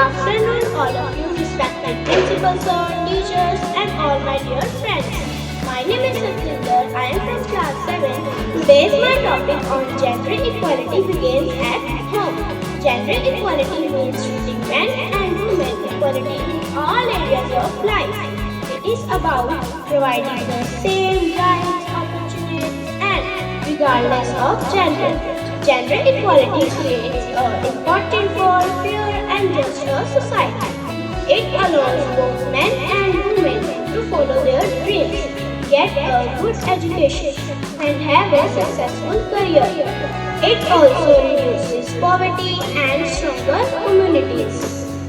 afternoon, all of you respected principals, sir, teachers, and all my dear friends. My name is Satyinder. I am from class 7. Today's my topic on gender equality begins at home. Gender equality means treating men and women equality in all areas of life. It is about providing the same rights, opportunities, and regardless of gender. Gender equality creates an important for fair and just a society. It allows both men and women to follow their dreams, get a good education, and have a successful career. It also reduces poverty and stronger communities.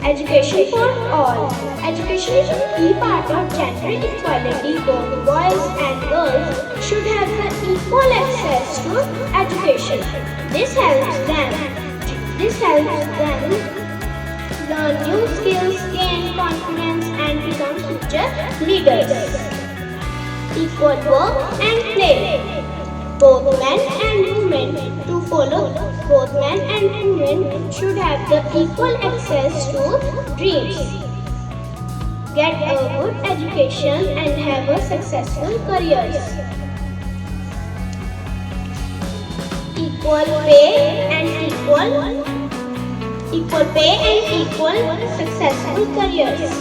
Education for all. Education is a key part of gender equality. Both boys and girls should have the equal access to education. This helps them learn new skills, gain confidence, and become future leaders. Equal work and play. Both men and women should have the equal access to dreams, get a good education, and have a successful careers. Equal pay and equal successful careers.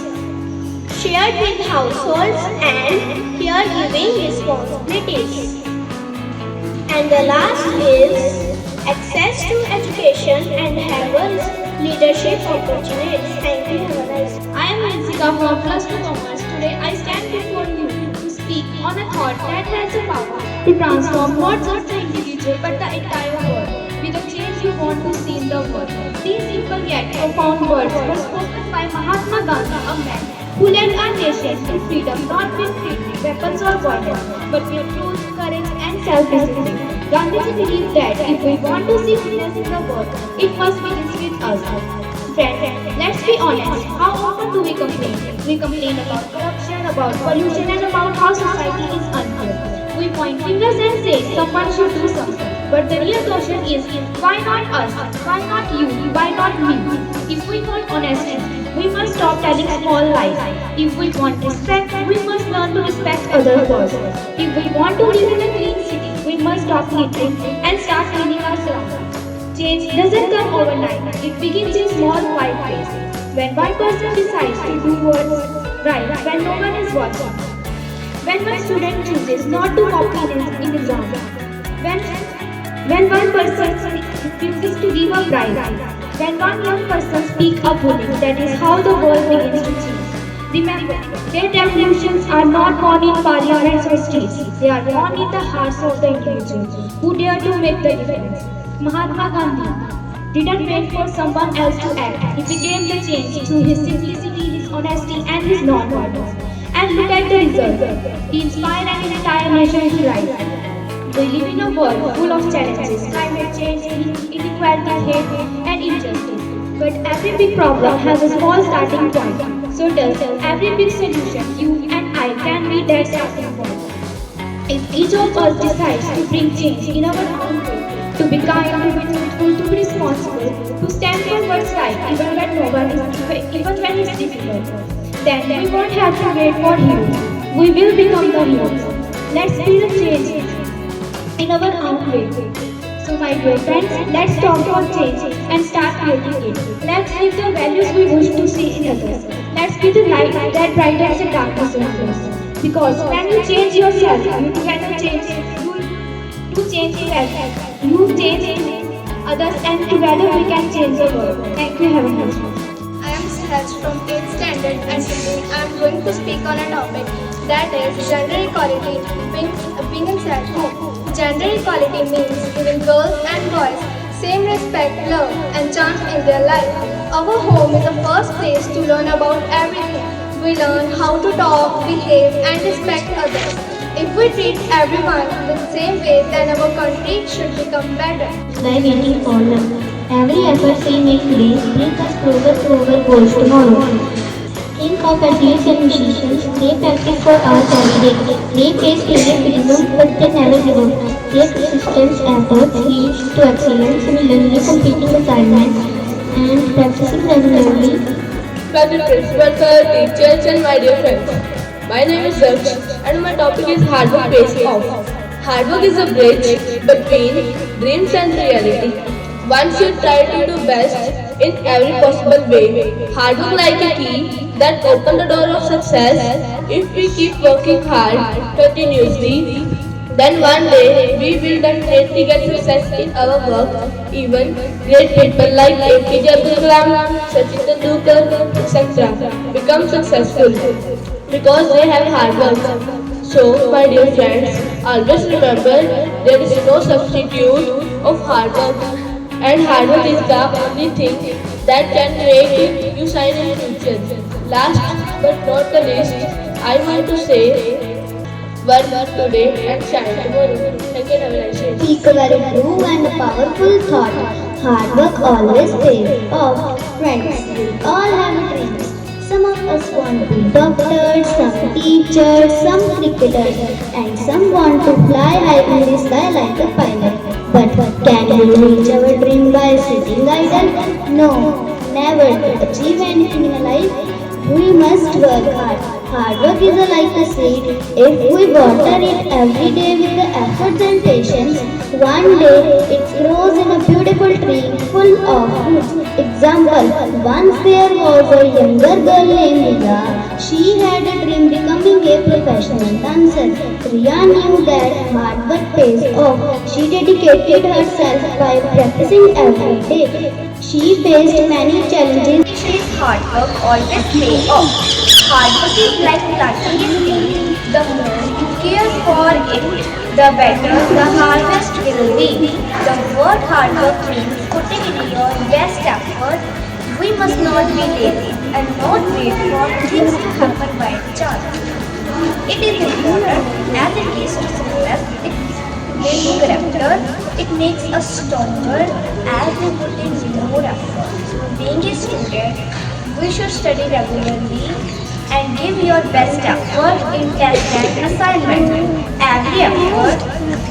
Shared with households and caregiving responsibilities. And the last is access to education and have a leadership opportunities. Thank you. Have a nice day. I am Rinsika from Plus 2 Commerce. Today I stand before you to speak on a thought that has the power to transform not just the individual but the entire world with the change you want to see in the world. These simple yet profound words were spoken by Mahatma Gandhi, a man who led our nation to freedom not with weapons or violence but with truth, courage and self-discipline. Gandhiji believed that if we want to see goodness in the world, it must begin with us. Friends, let's be honest. How often do we complain? We complain about corruption, about pollution, and about how society is unfair. We point fingers and say someone should do something. But the real question is, why not us? Why not you? Why not me? If we want honesty, we must stop telling small lies. If we want respect, we must learn to respect others first. If we want to live in a clean city, we must stop littering and start cleaning our surroundings. Change doesn't come overnight. It begins in small, quiet ways. When one person decides to do what's right, when no one is watching. When one student chooses not to copy in exam. When one person refuses to give a prize. When one young person speaks up bullying, that is how the world begins to change. Remember, great revolutions are not born in parliaments or streets. They are born in the hearts of the individuals who dare to make the difference. Mahatma Gandhi didn't wait for someone else to act. He became the change through his simplicity, his honesty, and his non-violence. And look at the result. He inspired an entire nation to rise. We live in a world full of challenges, climate change, inequality, hate, and injustice. But every big problem has a small starting point. So does every big solution. You and I can be that starting point. If each of us decides to bring change in our own way, to be kind, to be truthful, to be responsible, to stand for what's right, even when it's difficult, then we won't have to wait for heroes. We will become the heroes. Let's be the change in our own way. So my dear friends, let's talk about change and start creating it. Let's live the values we wish to see in others. Let's be the light that brightens the darkness of us. Because when you change yourself, you together change. You change yourself. You change others, and together we can change the world. Thank you. Have a nice day. I am Sahaj from 8th standard and today I am going to speak on a topic that is gender equality begins at home. Gender equality means giving girls and boys same respect, love and chance in their life. Our home is the first place to learn about everything. We learn how to talk, behave and respect others. If we treat everyone the same way, then our country should become better. By waiting for them. Every effort we make today brings us closer to our goals tomorrow. Think of athletes and musicians. They practice for hours every day. They face severe criticism, but they never give up. Their persistence efforts leads to excellence. Similarly, completing assignments and practicing regularly respected principal sir, teachers and my dear friends. My name is Daksh and my topic is hard work pays off. Hard work is a bridge between dreams and reality. One should try to do best in every possible way. Hard work like a key that opens the door of success. If we keep working hard continuously, then one day we will definitely get success in our work. Even great people like APJ Abdul Kalam, Sachin Tendulkar, etc. become successful because they have hard work. So, my dear friends, always remember there is no substitute of hard work, and hard work is the only thing that can make you shine in future. Last but not the least, I want to say work today and shine tomorrow. Thank you and have a nice day. Speak a very true and powerful thought. Hard work always pays off. Friends, we all have dreams. Some of us want to be doctors, some teachers, some cricketers, and some want to fly high in the sky like a pilot. But can we reach our dream by sitting idle? No, never. To achieve anything in life, we must work hard. Hard work is like a seed. If we water it every day with the efforts and patience, one day it grows in a beautiful tree full of fruits. Example, once there was a younger girl named Riya. She had a dream becoming a professional dancer. Riya knew that hard work pays off. She dedicated herself by practicing every day. She faced many challenges. His hard work always pays off. Hard work is like planting a seed. The more you care for it, the better the harvest will be. The word hard work means putting in your best effort. We must not be lazy and not wait for things to happen by chance. It is important as it leads to success. It builds character. It makes us stronger as we put in more effort. Being a student, we should study regularly and give your best effort in test and assignment. Every effort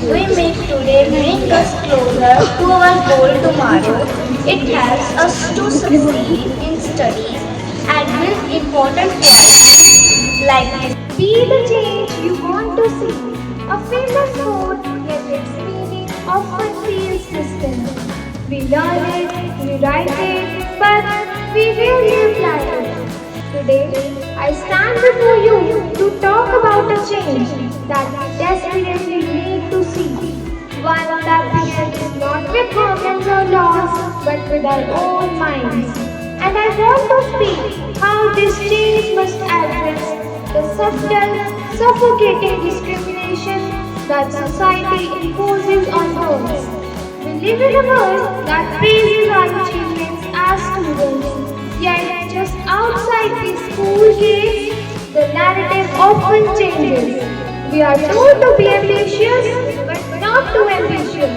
we make today brings us closer to our goal tomorrow. It helps us to succeed in studies and build important qualities like this. Be the change you want to see. A famous quote, yet its meaning often feels distant. We learn it, we write it, but we rarely apply it. Today, I stand before you to talk about a change that we desperately need to see. One that begins not with problems or laws, but with our own minds. And I want to speak how this change must address the subtle, suffocating discrimination that society imposes on girls. We live in a world that praises our achievements as students. Yet, just outside the school gates, the narrative often changes. We are told to be ambitious, but not too ambitious.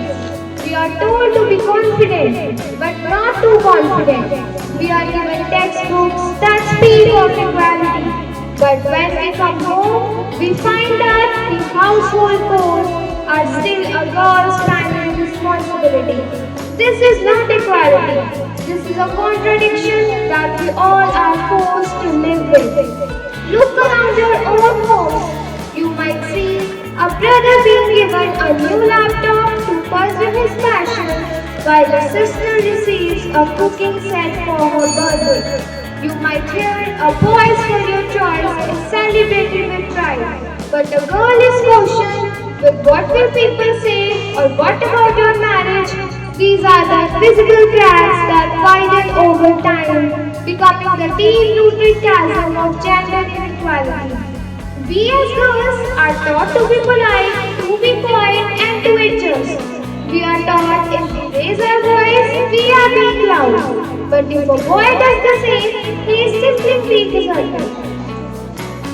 We are told to be confident, but not too confident. We are given textbooks that speak of equality. But when we come home, we find that the household chores are still a girl's primary responsibility. This is not equality. This is a contradiction that we all are forced to live with. Look around your own homes. You might see a brother being given a new laptop to pursue his passion, while a sister receives a cooking set for her birthday. You might hear a boy's career choice is celebrated with pride, but a girl is cautioned with what will people say or what about your marriage. These are the visible cracks that widen over time, becoming the deep-rooted chasm of gender inequality. We as girls are taught to be polite, to be quiet and to adjust. We are taught if we raise our voice, we are being loud. But if a boy does the same, he is simply being deserted.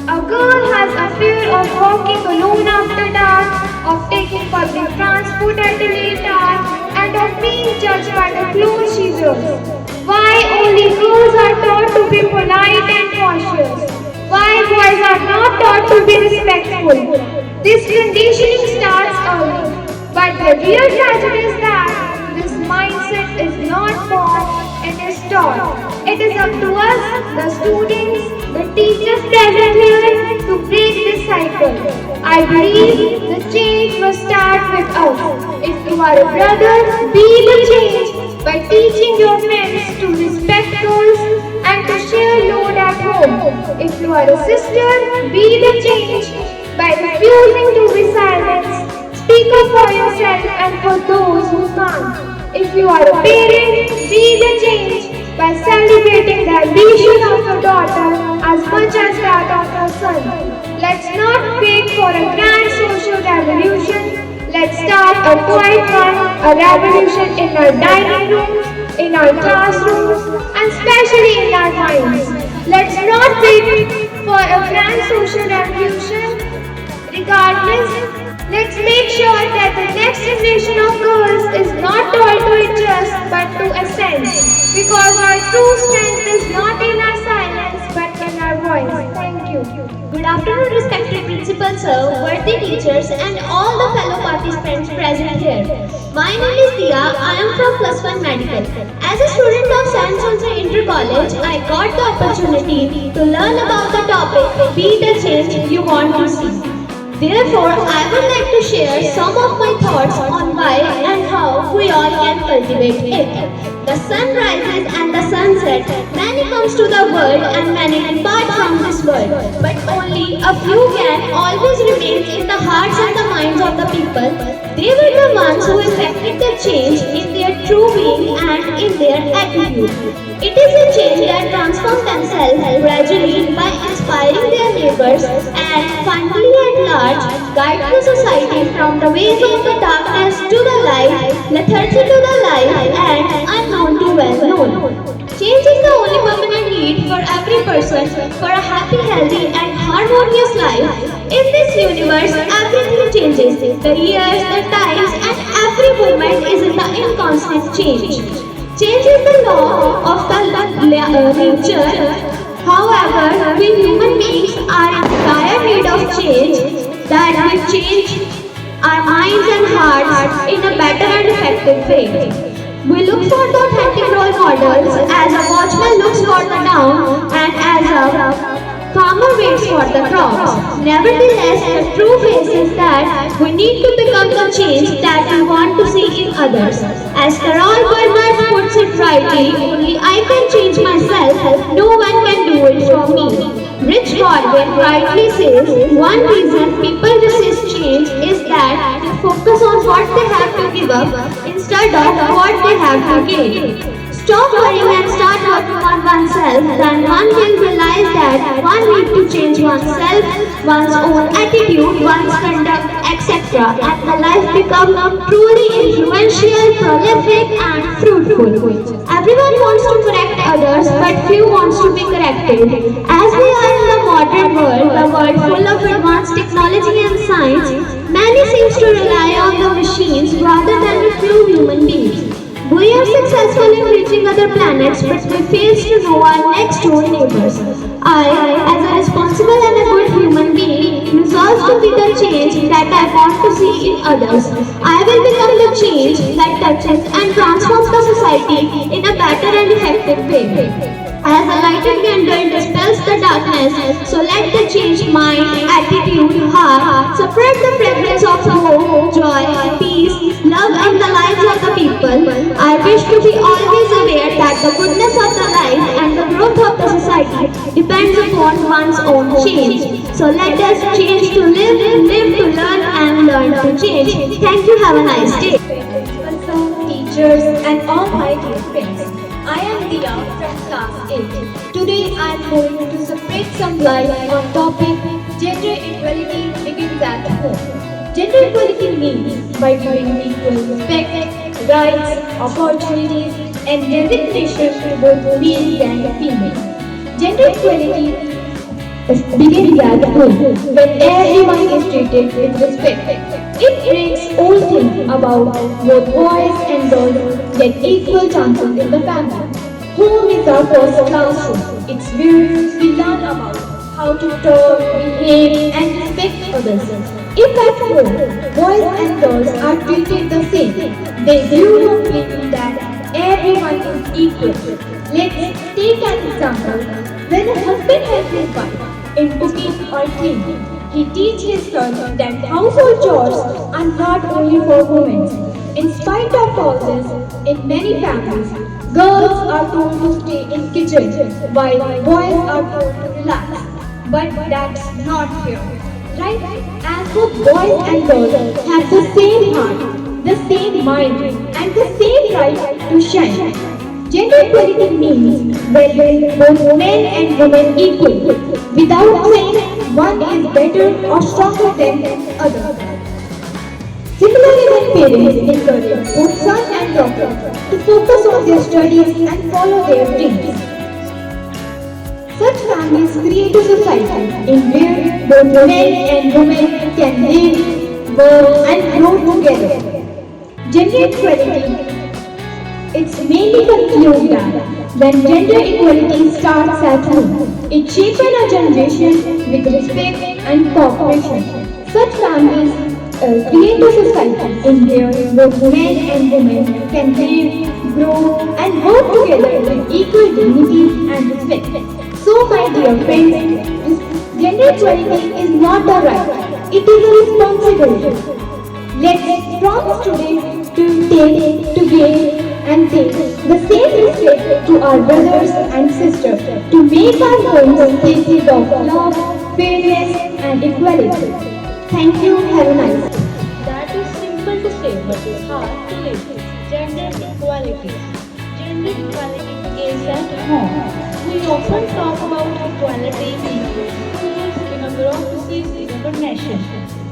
A girl has a fear of walking alone after dark, of taking public transport at a late hour, and of being judged by the clothes she wears. Why only girls are taught to be polite and cautious? Why boys are not taught to be respectful? This conditioning starts early, but the real tragedy is that this mindset is not born, it is taught. It is up to us the students, the teachers present here to break this cycle. I believe the change must start with us. If you are a brother, be the change by teaching your friends to respect rules and to share load at home. If you are a sister, be the change by refusing to be silenced. Speak up for yourself and for those who can't. If you are a parent, be the change by celebrating the ambition of your daughter as much as that of your son. Let's not wait for a grand social revolution. Let's start a quiet one, a revolution in our dining rooms, in our classrooms, and especially in our minds. Let's not wait for a grand social revolution. Regardless, let's make sure that the next generation of girls is not told to adjust but to ascend. Because our true strength is not in our silence but in our voice. Thank you. Good afternoon, respected principal sir, worthy teachers, and all the fellow participants present here. My name is Dia. I am from Plus One Medical. As a student of San Jose Inter College, I got the opportunity to learn about the topic "Be the Change You Want to See." Therefore, I would like to share some of my thoughts on why and how we all can cultivate it. The sun rises and the sun sets. Many comes to the world and many depart from this world. But only a few can always remain in the hearts and the minds of the people. They were the ones who effected the change in their true being and in their attitude. It is a change that transforms themselves gradually by inspiring their neighbors and finally at large guide the society from the ways of the darkness to the light, lethargy to the light, and unknown to well known. Change is the only permanent need for every person for a happy, healthy, and harmonious life. In this universe, everything changes. The years, the times, and every moment is in the inconstant change. Change is the law of the nature. However, we human beings are in dire need of change that will change our minds and hearts in a better and effective way. We look for the authentic role models as a watchman looks for the dawn and as a farmer waits for the crops. Nevertheless, the true face is that we need to become the change that we want to see in others. As Carol Bernard puts it rightly, only I can change myself, no one can do it for me. Rich Godwin rightly says, one reason people resist change is that they focus on what they have to give up instead of what they have to gain. Stop worrying and start working on oneself, then one will realize that one needs to change oneself, one's own attitude, one's conduct, etc. and the life becomes truly influential, prolific and fruitful. Everyone wants to correct others, but few wants to be corrected. As we are in the modern world, the world full of advanced technology and science, many seems to rely on the machines rather than a few human beings. We are successful in reaching other planets, but we fail to know our next door neighbors. I, as a responsible and a good human being, resolve to be the change that I want to see in others. I will become the change that touches and transforms the society in a better and effective way. As a lighted candle dispels the darkness, so let the changed mind, attitude, heart spread the fragrance of hope, joy, peace, love in the lives of the people. I wish to be always aware that the goodness of the life and the growth of the society depends upon one's own change. So let us change to live, live to learn, and learn to change. Thank you. Have a nice day. Principal, teachers, and all my dear friends. I am Dia from class 8. Today I am going to spread some light on topic gender equality begins at home. Gender equality means by giving equal respect, rights, opportunities, and recognition to both male and female. Gender equality begins at home when everyone is treated with respect. It brings all things about both boys and girls get equal chances in the family. Home is our first classroom. It's where we learn about how to talk, behave, and respect others. If at home, boys and girls are treated the same, they grew up believing that everyone is equal. Let's take an example. When a husband helps his wife in cooking or cleaning, he teaches his son that household chores are not only for women. In spite of all this, in many families, girls are told to stay in kitchen while boys are told to relax. But that's not fair, right? As both boys and girls have the same heart, the same mind, and the same right to shine. Gender equality means valuing both men and women equally, without saying one is better or stronger than the other. Similarly, when parents encourage both son and daughter to focus on their studies and follow their dreams, such families create a society in where both men and women can live, work, and grow together. Gender equality, it's mainly concluded that when gender equality starts at home, it shapes a generation with respect and cooperation. Such families create a society in where both men and women can live, grow, and work together with equal dignity and respect. So, my dear friends, gender equality is not a right, it is a responsibility. Let's promise today to take, to give, and take the same respect to our brothers and sisters to make our homes places of love, fairness, and equality. Thank you. Have a nice day. That is simple to say, but it's hard to live. Gender equality. Gender equality begins at home. We often talk about equality in our schools, in our bureaucracies, in our nation.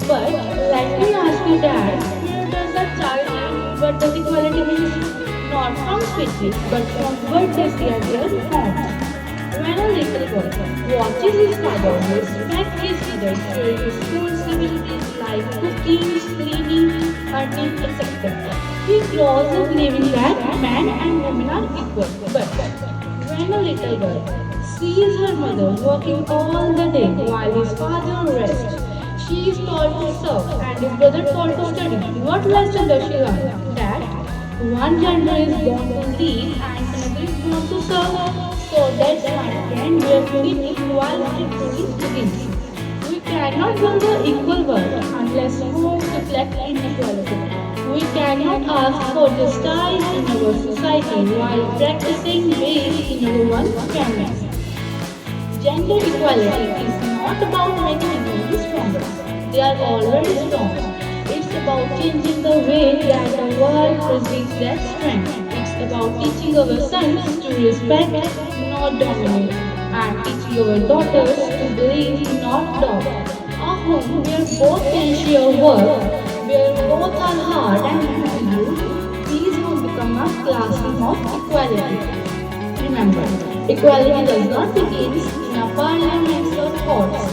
But let me ask you, Dad, where does that child learn what does equality mean? Not from speeches, but from what they see at their home. When a little boy watches his father respect his mother during his responsibilities like cooking, cleaning, earning, etc., he grows up believing that man and woman are equal. But when a little girl sees her mother working all the day while his father rests, she is taught to serve and his brother taught to study. What lesson does she learn? That one gender is born to lead and another is born to serve. So that's my friend, where equality truly begins. We cannot build the equal world unless homes reflect inequality. We cannot ask for justice in our society while practicing ways in our own families. Gender equality is not about making women stronger. They are already strong. It's about changing the way that the world perceives their strength. It's about teaching our sons to respect, not dominate, and teaching our daughters to believe, not doubt. A home where both can share work, where both are hard and valued, these will become a classroom of equality. Remember, equality does not begin in a parliament or courts.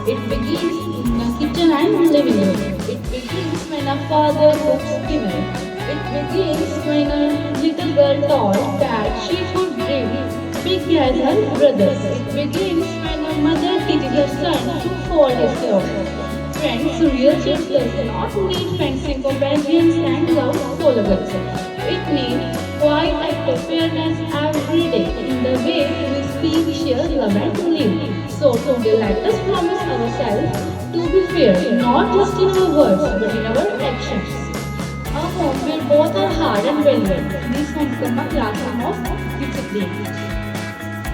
It begins in a kitchen and living room. It begins when a father cooks dinner. It begins when a little girl taught that she could dream big as her brothers. It begins when a mother teaches her son to fold his clothes. Friends, real change does not need fancy companions and loud slogans. It needs quiet act of fairness every day in the way we speak, share, love and live. So today let us promise ourselves to be fair, not just in our words but in our actions. A home where both are hard and valued. This home become a classroom of discipline.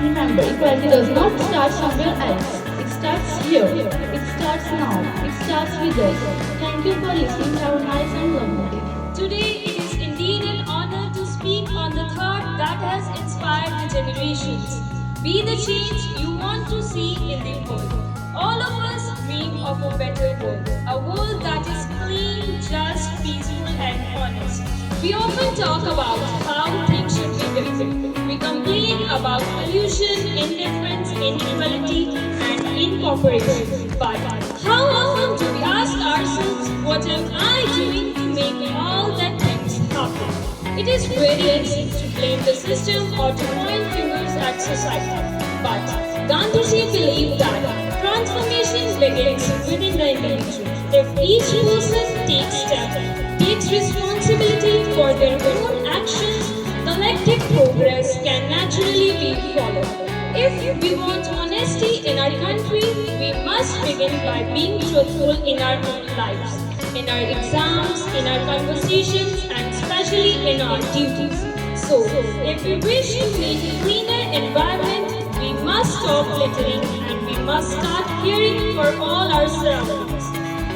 Remember, equality does not start somewhere else. It starts here. It starts now. It starts with us. Thank you for listening. Have a nice and lovely day. Today it is indeed an honor to speak on the thought that has inspired the generations. Be the change you want to see in the world. All of us dream of a better world. A world that is clean, just, peaceful and honest. We often talk about how things should be different. We complain about pollution, indifference, inequality and incorporation. But how often do we ask ourselves, what am I doing to make all that things happen? It is very easy to blame the system or to point fingers at society. But Gandhiji believed that transformation begins within the individual. If each person takes responsibility for their own actions, collective progress can naturally be followed. If If we want honesty in our country, we must begin by being truthful in our own lives, in our exams, in our conversations, and especially in our duties. So, if we wish to meet a cleaner environment, we must stop littering and we must start caring for all our surroundings.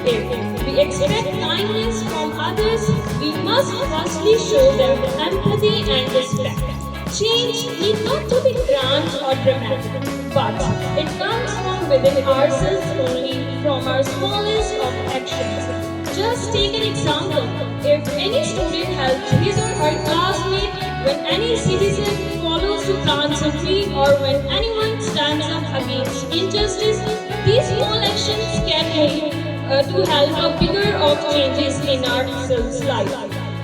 If we expect kindness from others, we must firstly show them empathy and respect. Change need not to be grand or dramatic, but it comes from within ourselves only, from our smallest of actions. Just take an example. If any student helps his or her classmate, when any citizen follows to plant a tree, or when anyone stands up against injustice, these small actions can to help a bigger of changes in ourselves' life.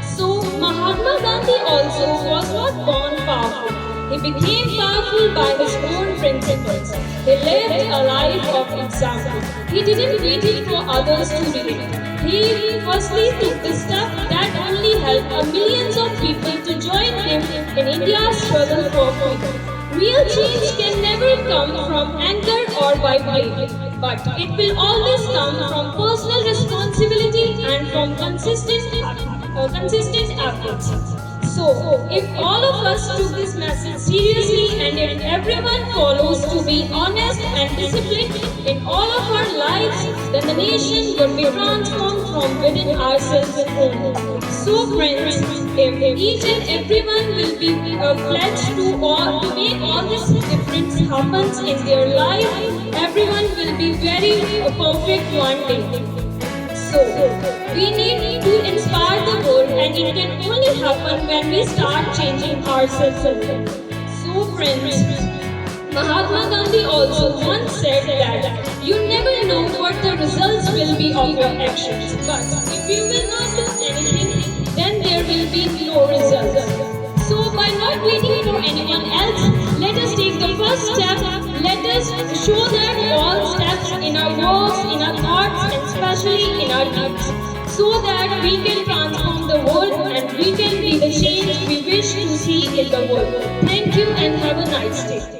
So Mahatma Gandhi also was not born powerful. He became powerful by his own principles. He lived a life of example. He didn't wait for others to do it. He firstly took the step that only helped millions of people to join him in India's struggle for freedom. Real change can never come from anger or by blame, but it will always come from personal responsibility and from consistent efforts. So, if all of us took this message seriously and if everyone follows to be honest and disciplined in all of our lives, then the nation would be transformed from within ourselves only. So friends, if each and everyone will be pledged to make all this difference happens in their life, everyone will be very perfect one day. So, we need to inspire the world and it can only happen when we start changing ourselves only. So friends, Mahatma Gandhi also once said that you never know what the results will be of your actions, but if you will not do anything, then there will be no results. So by not waiting for anyone else, let us take the first step. Let us show that all steps in our works, in our thoughts, and especially in our deeds, so that we can transform the world and we can be the change we wish to see in the world. Thank you and have a nice day.